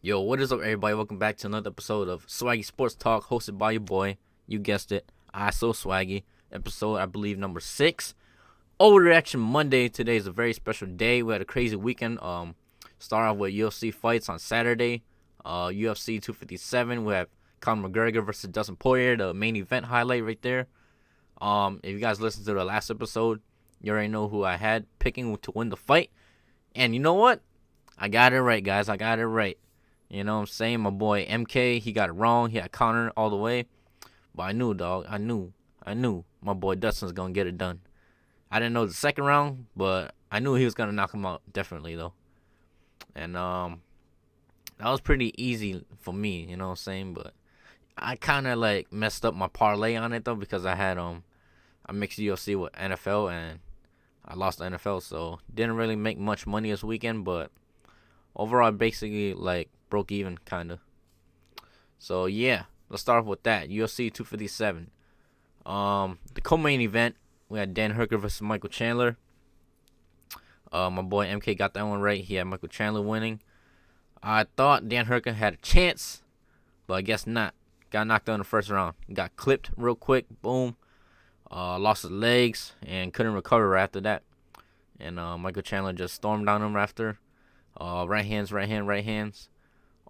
Yo, what is up, everybody? Welcome back to another episode of Swaggy Sports Talk, hosted by your boy. You guessed it, I so swaggy. Episode, I believe, number 6. Overreaction Monday. Today is a very special day. We had a crazy weekend. Start off with UFC fights on Saturday. UFC 257. We have Conor McGregor versus Dustin Poirier, the main event highlight right there. If you guys listened to the last episode, you already know who I had picking to win the fight. And you know what? I got it right, guys. I got it right. You know what I'm saying? My boy MK, he got it wrong. He had Conor all the way. But I knew, dog. I knew my boy Dustin's going to get it done. I didn't know the second round, but I knew he was going to knock him out, definitely, though. And that was pretty easy for me, you know what I'm saying? But I kind of, like, messed up my parlay on it, though, because I mixed UFC with NFL, and I lost the NFL, so didn't really make much money this weekend, but overall, basically, like, broke even, kind of. So, yeah, let's start off with that. UFC 257. The co-main event, we had Dan Hooker versus Michael Chandler. My boy MK got that one right. He had Michael Chandler winning. I thought Dan Hooker had a chance, but I guess not. Got knocked out in the first round. Got clipped real quick. Boom. Lost his legs and couldn't recover right after that. And Michael Chandler just stormed on him after. Right hands, right hands.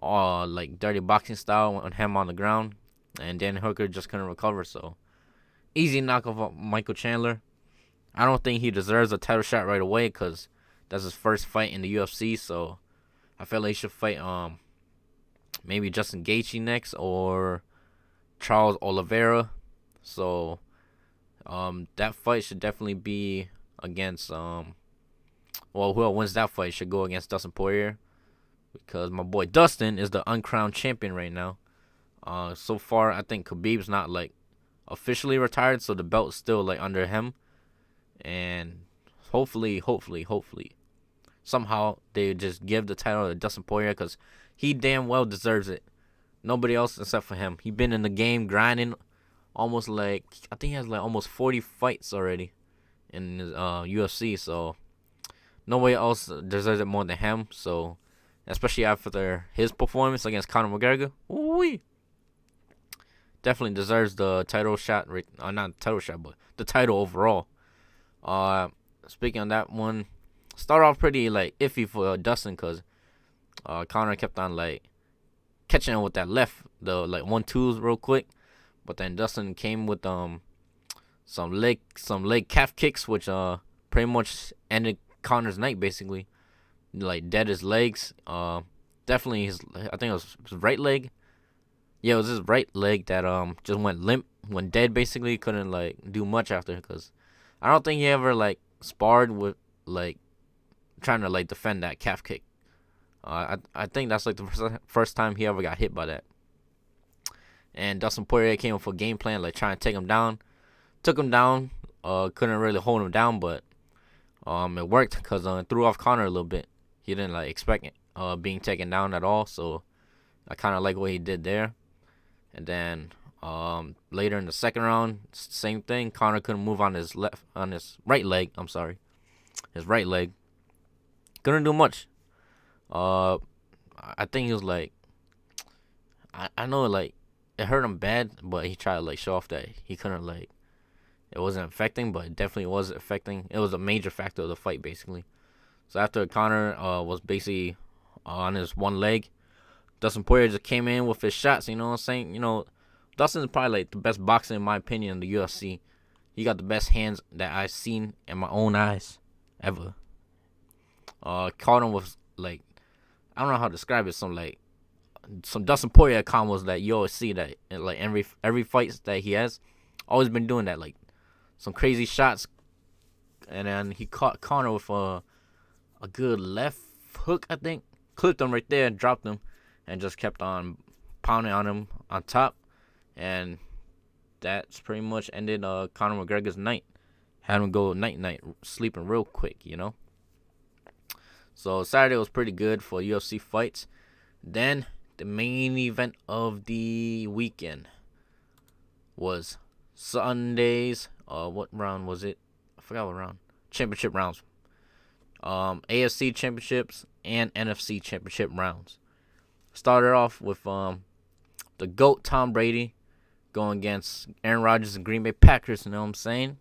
Like dirty boxing style on him on the ground. And Dan Hooker just couldn't recover. So, easy knockoff of Michael Chandler. I don't think he deserves a title shot right away because that's his first fight in the UFC. So, I feel like he should fight maybe Justin Gaethje next or Charles Oliveira. So, that fight should definitely be against whoever wins that fight should go against Dustin Poirier because my boy Dustin is the uncrowned champion right now. So far I think Khabib's not like officially retired, so the belt's still like under him, and hopefully somehow they just give the title to Dustin Poirier because he damn well deserves it. Nobody else except for him. He been in the game grinding almost like I think he has like almost 40 fights already in his, UFC. So nobody else deserves it more than him. So especially after his performance against Conor McGregor, ooh, definitely deserves the title shot. Not the title shot, but the title overall. Uh, Speaking of that one, start off pretty like iffy for Dustin because Conor kept on like catching him with that left, the like 1-2s real quick. But then Dustin came with some leg calf kicks, which pretty much ended Conor's night basically. Like dead his legs. Definitely his I think it was his right leg. Yeah, it was his right leg that just went limp, went dead basically. Couldn't like do much after because I don't think he ever like sparred with like trying to like defend that calf kick. I think that's like the first time he ever got hit by that. And Dustin Poirier came up with a game plan, like trying to take him down. Took him down. Couldn't really hold him down, but it worked because it threw off Conor a little bit. He didn't like expect it, being taken down at all, so I kind of like what he did there. And then later in the second round, same thing. Conor couldn't move on his right leg. I'm sorry, his right leg. Couldn't do much. Uh, I think he was like, I know like it hurt him bad, but he tried to like show off that he couldn't like it wasn't affecting, but it definitely was affecting. It was a major factor of the fight basically. So after Conor was basically on his one leg, Dustin Poirier just came in with his shots. You know what I'm saying? You know, Dustin's probably like the best boxer in my opinion in the UFC. He got the best hands that I've seen in my own eyes ever. Caught him with like I don't know how to describe it. Some Dustin Poirier combos that you always see that in, like every fight that he has, always been doing that like some crazy shots, and then he caught Conor with a good left hook I think, clipped him right there, dropped him, and just kept on pounding on him on top, and that's pretty much ended Conor McGregor's night. Had him go night night sleeping real quick, you know. So Saturday was pretty good for UFC fights. Then the main event of the weekend was Sunday's. What round was it? I forgot what round. Championship rounds. AFC championships and NFC championship rounds. Started off with the GOAT Tom Brady going against Aaron Rodgers and Green Bay Packers. You know what I'm saying?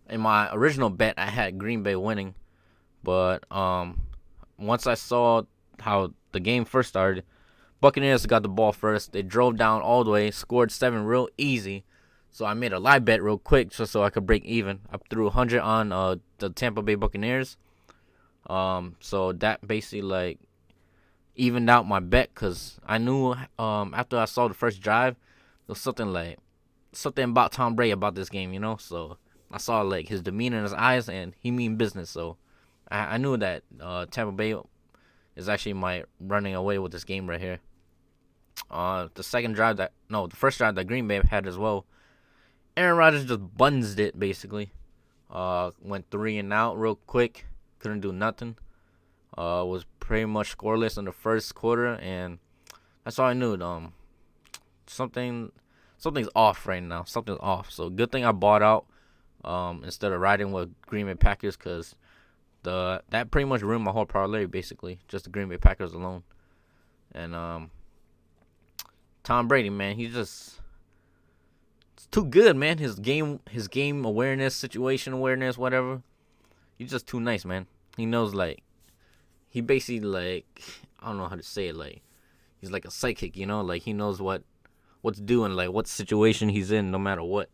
In my original bet, I had Green Bay winning, but once I saw how the game first started, Buccaneers got the ball first. They drove down all the way, scored 7 real easy. So I made a live bet real quick just so I could break even. I threw 100 on the Tampa Bay Buccaneers. So that basically like evened out my bet because I knew after I saw the first drive, there was something about Tom Brady about this game, you know. So I saw like his demeanor in his eyes, and he mean business. So I knew that Tampa Bay is actually running away with this game right here. The first drive that Green Bay had as well. Aaron Rodgers just bunsed it basically. Went 3 and out real quick. Couldn't do nothing. Was pretty much scoreless in the first quarter, and that's all I knew. Something's off right now. Something's off. So good thing I bought out instead of riding with Green Bay Packers, because that pretty much ruined my whole parlay basically. Just the Green Bay Packers alone. And Tom Brady, man, it's too good, man. His game awareness, situation awareness, whatever. He's just too nice, man. He knows, like, he basically, like, I don't know how to say it, like, he's like a psychic, you know? Like, he knows what's doing, like, what situation he's in, no matter what.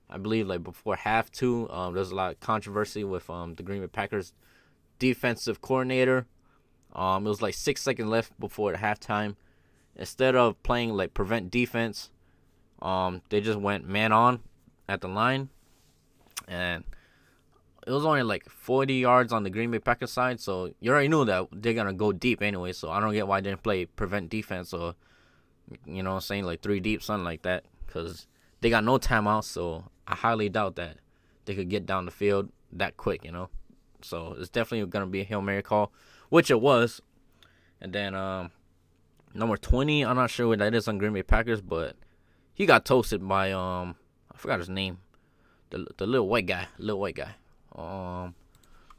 I believe, like, before half two, there's a lot of controversy with the Green Bay Packers defensive coordinator. It was like 6 seconds left before halftime. Instead of playing, like, prevent defense, they just went man on at the line, and it was only like 40 yards on the Green Bay Packers side, so you already knew that they're gonna go deep anyway. So I don't get why they didn't play prevent defense, or you know what I'm saying, like 3 deep, something like that, because they got no timeouts. So I highly doubt that they could get down the field that quick, you know. So it's definitely gonna be a Hail Mary call, which it was. And then number 20, I'm not sure what that is on Green Bay Packers, but he got toasted by I forgot his name, the little white guy. Let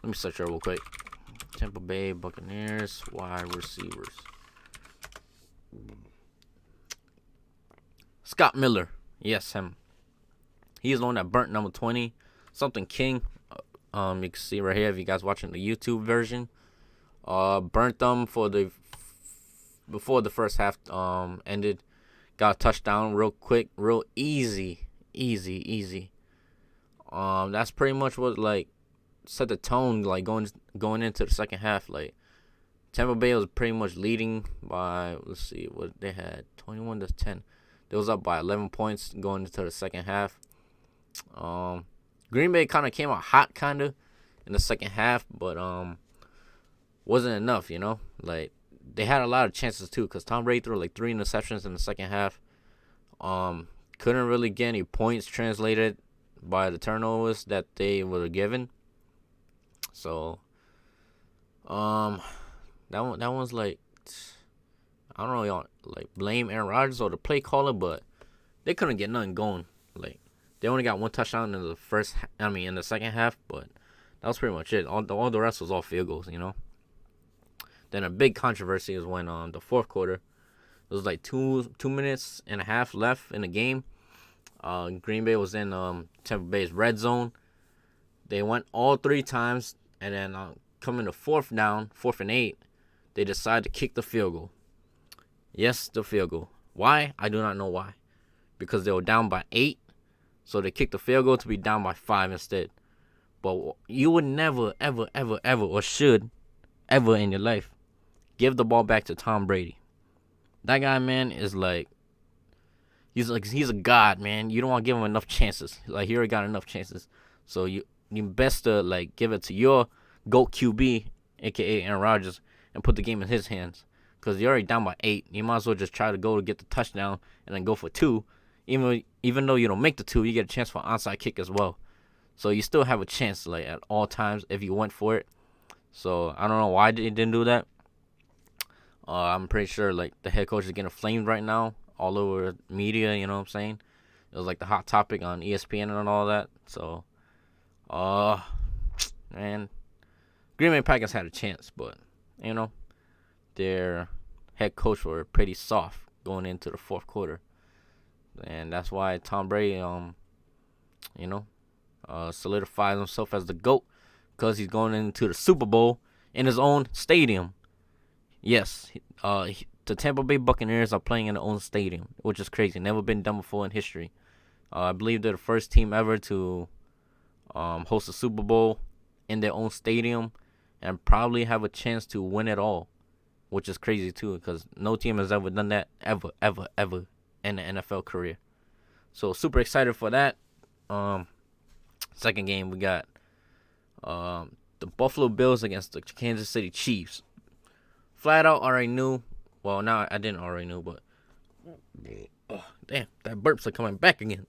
me search her real quick. Tampa Bay Buccaneers wide receivers. Scott Miller. Yes, him. He's the one that burnt number 20. Something King. You can see right here if you guys watching the YouTube version. Burnt them before the first half ended. Got a touchdown real quick, real easy. That's pretty much what like set the tone, like going into the second half. Like Tampa Bay was pretty much leading by, let's see what they had, 21-10. They was up by 11 points going into the second half. Green Bay kind of came out hot in the second half, but wasn't enough, you know. Like they had a lot of chances too, because Tom Brady threw like 3 interceptions in the second half. Couldn't really get any points translated by the turnovers that they were given. So that one's like, I don't know, like blame Aaron Rodgers or the play caller, but they couldn't get nothing going. Like they only got 1 touchdown in the second half, but that was pretty much it. All the rest was all field goals, you know. Then a big controversy is when the fourth quarter, it was like 2 minutes and a half left in the game. Green Bay was in Tampa Bay's red zone. They went all 3 times, and then coming to 4th down, 4th and 8, they decided to kick the field goal. Yes, the field goal. Why? I do not know why. Because they were down by 8, so they kicked the field goal to be down by 5 instead. But you would never, ever, or should ever in your life give the ball back to Tom Brady. That guy, man, is like, he's a god, man. You don't want to give him enough chances. Like, he already got enough chances. So you best to like give it to your GOAT QB, aka Aaron Rodgers, and put the game in his hands. Because you're already down by 8. You might as well just try to go to get the touchdown and then go for 2. Even though you don't make the 2, you get a chance for an onside kick as well. So you still have a chance, like, at all times if you went for it. So I don't know why they didn't do that. I'm pretty sure like the head coach is getting flamed right now all over media. You know what I'm saying? It was like the hot topic on ESPN and all that. So, man, Green Bay Packers had a chance, but you know, they're head coach were pretty soft going into the fourth quarter, and that's why Tom Brady, solidifies himself as the GOAT because he's going into the Super Bowl in his own stadium. Yes, the Tampa Bay Buccaneers are playing in their own stadium, which is crazy. Never been done before in history. I believe they're the first team ever to host a Super Bowl in their own stadium and probably have a chance to win it all, which is crazy too because no team has ever done that ever in the NFL career. So super excited for that. Second game we got the Buffalo Bills against the Kansas City Chiefs. Flat out already knew. Well, now I didn't already know, but damn, that burps are coming back again.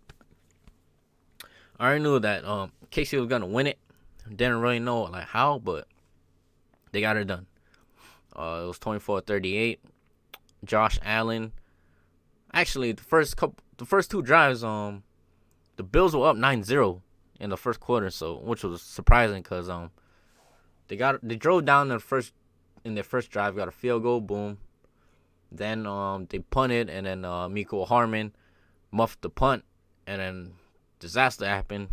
I already knew that KC was gonna win it. Didn't really know like how, but they got it done. It was 24-38. Josh Allen. Actually, the first two drives, the Bills were up 9-0 in the first quarter, so which was surprising because they drove down in their first drive, got a field goal, boom. Then they punted, and then Mecole Hardman muffed the punt, and then disaster happened.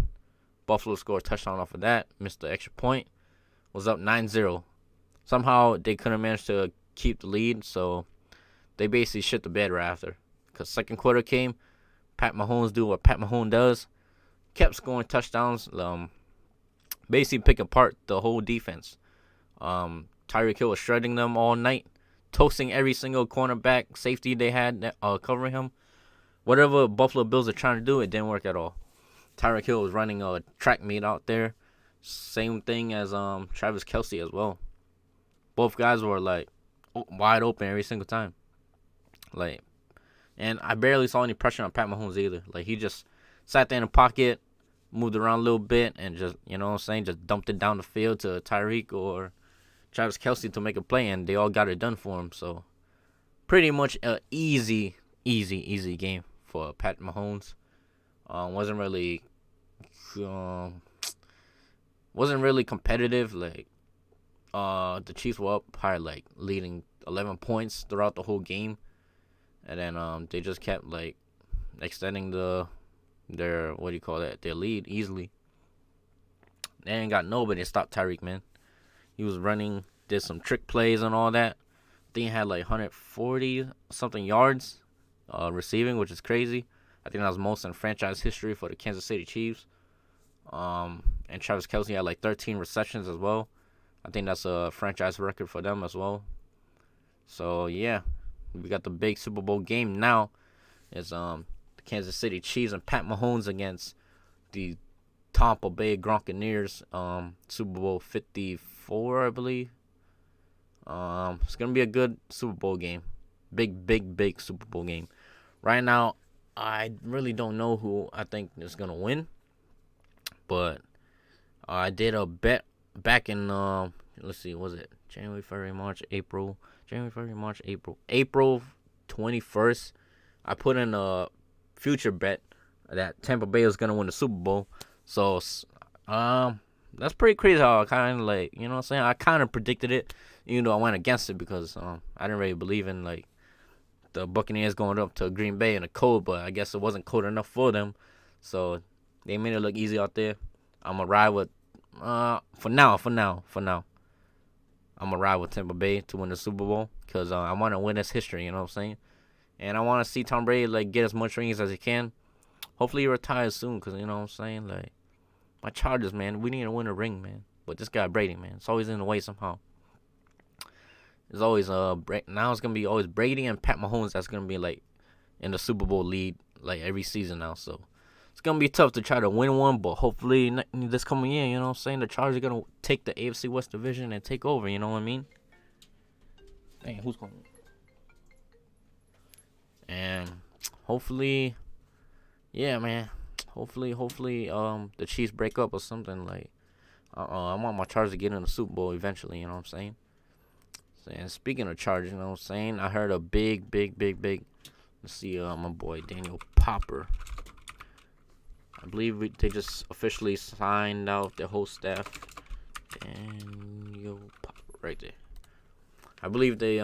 Buffalo scored a touchdown off of that, missed the extra point, was up 9-0. Somehow they couldn't manage to keep the lead, so they basically shit the bed right after. Because second quarter came, Pat Mahomes do what Pat Mahomes does, kept scoring touchdowns, basically picking apart the whole defense. Tyreek Hill was shredding them all night, toasting every single cornerback safety they had covering him. Whatever Buffalo Bills are trying to do, it didn't work at all. Tyreek Hill was running a track meet out there. Same thing as Travis Kelce as well. Both guys were like wide open every single time. And I barely saw any pressure on Pat Mahomes either. Like he just sat there in the pocket, moved around a little bit, and just just dumped it down the field to Tyreek or Travis Kelce to make a play, and they all got it done for him. So pretty much a easy game for Pat Mahomes. Wasn't really competitive. Like the Chiefs were up high, like leading 11 points throughout the whole game, and then they just kept like extending their lead easily. They ain't got nobody to stop Tyreek, man. He was running, did some trick plays and all that. I think he had like 140 something yards receiving, which is crazy. I think that was most in franchise history for the Kansas City Chiefs. And Travis Kelce had like 13 receptions as well. I think that's a franchise record for them as well. So yeah, we got the big Super Bowl game now. It's the Kansas City Chiefs and Pat Mahomes against the Tampa Bay Buccaneers. Super Bowl 54, I believe. It's gonna be a good Super Bowl game. Big Super Bowl game. Right now, I really don't know who I think is gonna win, but I did a bet back in let's see, was it January, February, March, April? April 21st. I put in a future bet that Tampa Bay was gonna win the Super Bowl. So that's pretty crazy how I kind of like, you know what I'm saying? I kind of predicted it, even though I went against it because I didn't really believe in like the Buccaneers going up to Green Bay in the cold, but I guess it wasn't cold enough for them, so they made it look easy out there. I'm gonna ride with for now. I'm gonna ride with Tampa Bay to win the Super Bowl because I want to win this history. You know what I'm saying? And I want to see Tom Brady like get as much rings as he can. Hopefully he retires soon because you know what I'm saying. Like my Chargers, man, we need to win a ring, man. But this guy Brady, man, it's always in the way somehow. It's always now it's gonna be always Brady and Pat Mahomes that's gonna be like in the Super Bowl lead like every season now. So it's gonna be tough to try to win one, but hopefully this coming year, you know what I'm saying, the Chargers are gonna take the AFC West division and take over. You know what I mean? Dang, who's calling? And hopefully, yeah, man. Hopefully, the Chiefs break up or something like. I want my Chargers to get in the Super Bowl eventually. You know what I'm saying? And speaking of Chargers, you know what I'm saying? I heard a big. Let's see, my boy Daniel Popper. I believe they just officially signed out their whole staff. Daniel Popper, right there. I believe they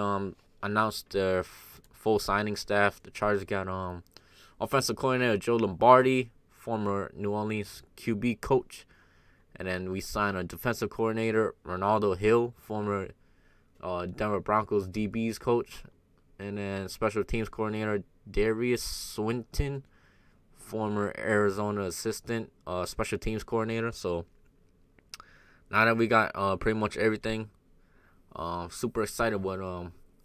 announced their full signing staff. The Chargers got offensive coordinator Joe Lombardi, former New Orleans QB coach, and then we signed a defensive coordinator Ronaldo Hill, former Denver Broncos DBs coach, and then special teams coordinator Darius Swinton, former Arizona assistant special teams coordinator. So now that we got pretty much everything, super excited what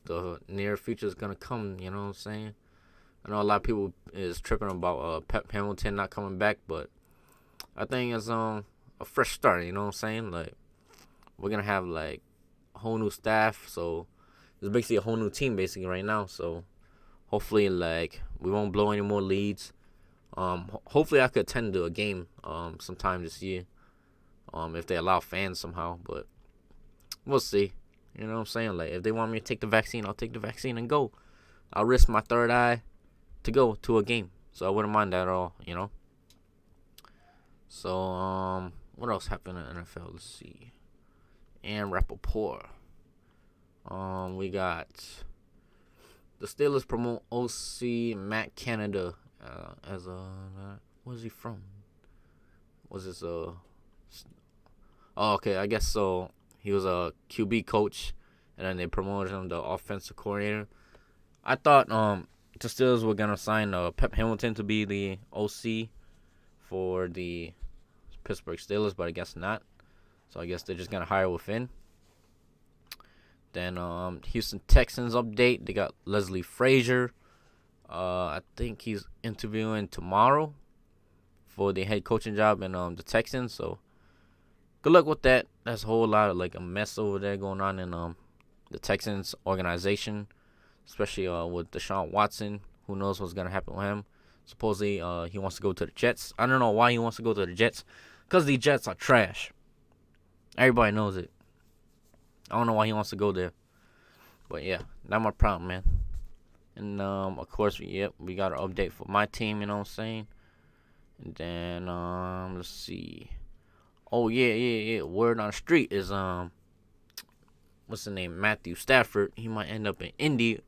the near future is gonna come. You know what I'm saying? I know a lot of people is tripping about Pep Hamilton not coming back, but I think it's a fresh start. You know what I'm saying? Like, we're gonna have like a whole new staff, so it's basically a whole new team basically right now. So hopefully, like, we won't blow any more leads. Hopefully I could attend to a game sometime this year, if they allow fans somehow, but we'll see. You know what I'm saying? Like, if they want me to take the vaccine, I'll take the vaccine and go. I'll risk my third eye to go to a game, so I wouldn't mind that at all, you know. So what else happened in the NFL? Let's see. And Rappaport. We got the Steelers promote OC Matt Canada as a where's he from? Was this oh, okay, I guess so. He was a QB coach, and then they promoted him to offensive coordinator. I thought the Steelers were gonna sign Pep Hamilton to be the OC for the Pittsburgh Steelers, but I guess not. So I guess they're just gonna hire within. Then Houston Texans update. They got Leslie Frazier. I think he's interviewing tomorrow for the head coaching job in the Texans. So good luck with that. There's a whole lot of like a mess over there going on in the Texans organization, especially with Deshaun Watson. Who knows what's gonna happen with him? Supposedly he wants to go to the Jets. I don't know why he wants to go to the Jets, because the Jets are trash. Everybody knows it. I don't know why he wants to go there. But yeah, not my problem, man. And of course, we got an update for my team, you know what I'm saying? And then let's see. Oh yeah. Word on the street is what's the name? Matthew Stafford. He might end up in Indy.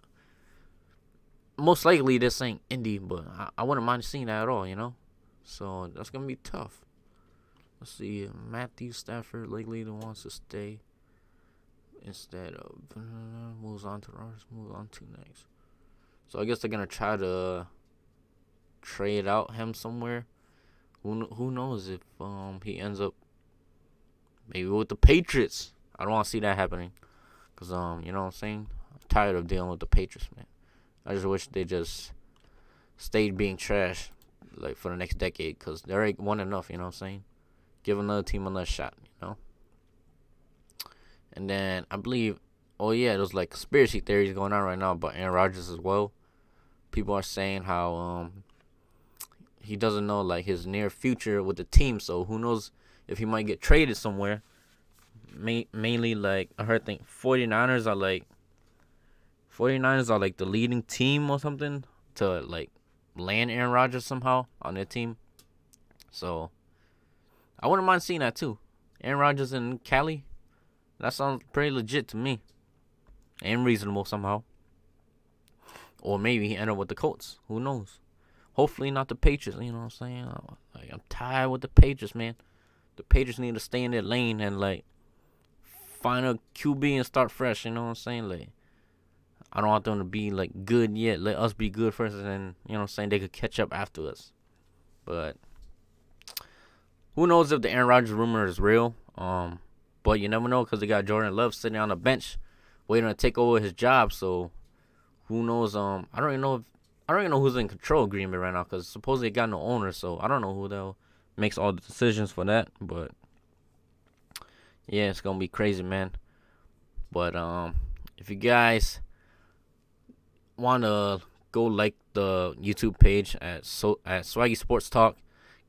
Most likely this ain't Indy, but I wouldn't mind seeing that at all, you know? So that's gonna be tough. Let's see. Matthew Stafford likely wants to stay. Instead of moves on to next. So I guess they're gonna try to trade out him somewhere. Who knows if he ends up maybe with the Patriots. I don't want to see that happening, cause you know what I'm saying. I'm tired of dealing with the Patriots, man. I just wish they just stayed being trash like for the next decade, cause they already won enough. You know what I'm saying. Give another team another shot. You know. And then I believe, there's like conspiracy theories going on right now about Aaron Rodgers as well. People are saying how he doesn't know like his near future with the team, so who knows if he might get traded somewhere. Mainly like I heard 49ers are like the leading team or something to like land Aaron Rodgers somehow on their team. So I wouldn't mind seeing that too. Aaron Rodgers in Cali. That sounds pretty legit to me. And reasonable somehow. Or maybe he ended up with the Colts. Who knows? Hopefully not the Patriots. You know what I'm saying? Like, I'm tired with the Patriots, man. The Patriots need to stay in their lane and, like, find a QB and start fresh. You know what I'm saying? Like, I don't want them to be, like, good yet. Let us be good first, and then, you know what I'm saying, they could catch up after us. But who knows if the Aaron Rodgers rumor is real. But you never know, because they got Jordan Love sitting on the bench waiting to take over his job. So who knows? I don't even know who's in control of Green Bay right now, because supposedly it got no owner. So I don't know who the hell makes all the decisions for that. But yeah, it's gonna be crazy, man. But if you guys want to go like the YouTube page at Swaggy Sports Talk,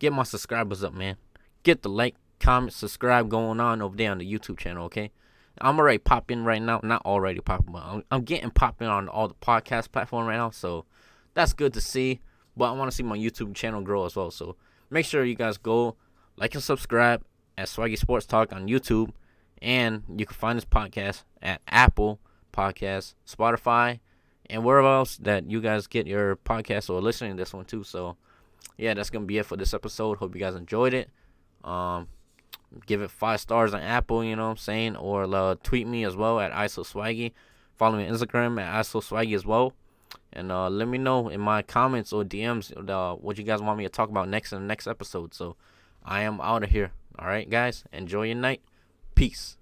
get my subscribers up, man. Get the like, comment, subscribe going on over there on the YouTube channel, okay? I'm already popping right now. Not already popping, but I'm getting popping on all the podcast platforms right now, so that's good to see. But I want to see my YouTube channel grow as well, so make sure you guys go like and subscribe at Swaggy Sports Talk on YouTube, and you can find this podcast at Apple Podcasts, Spotify, and wherever else that you guys get your podcast or listening to this one too. So yeah, that's gonna be it for this episode. Hope you guys enjoyed it. Give it 5 stars on Apple, you know what I'm saying, or tweet me as well at ISOSwaggy. Follow me on Instagram at ISOSwaggy as well. And let me know in my comments or DMs what you guys want me to talk about next in the next episode. So I am out of here. All right, guys. Enjoy your night. Peace.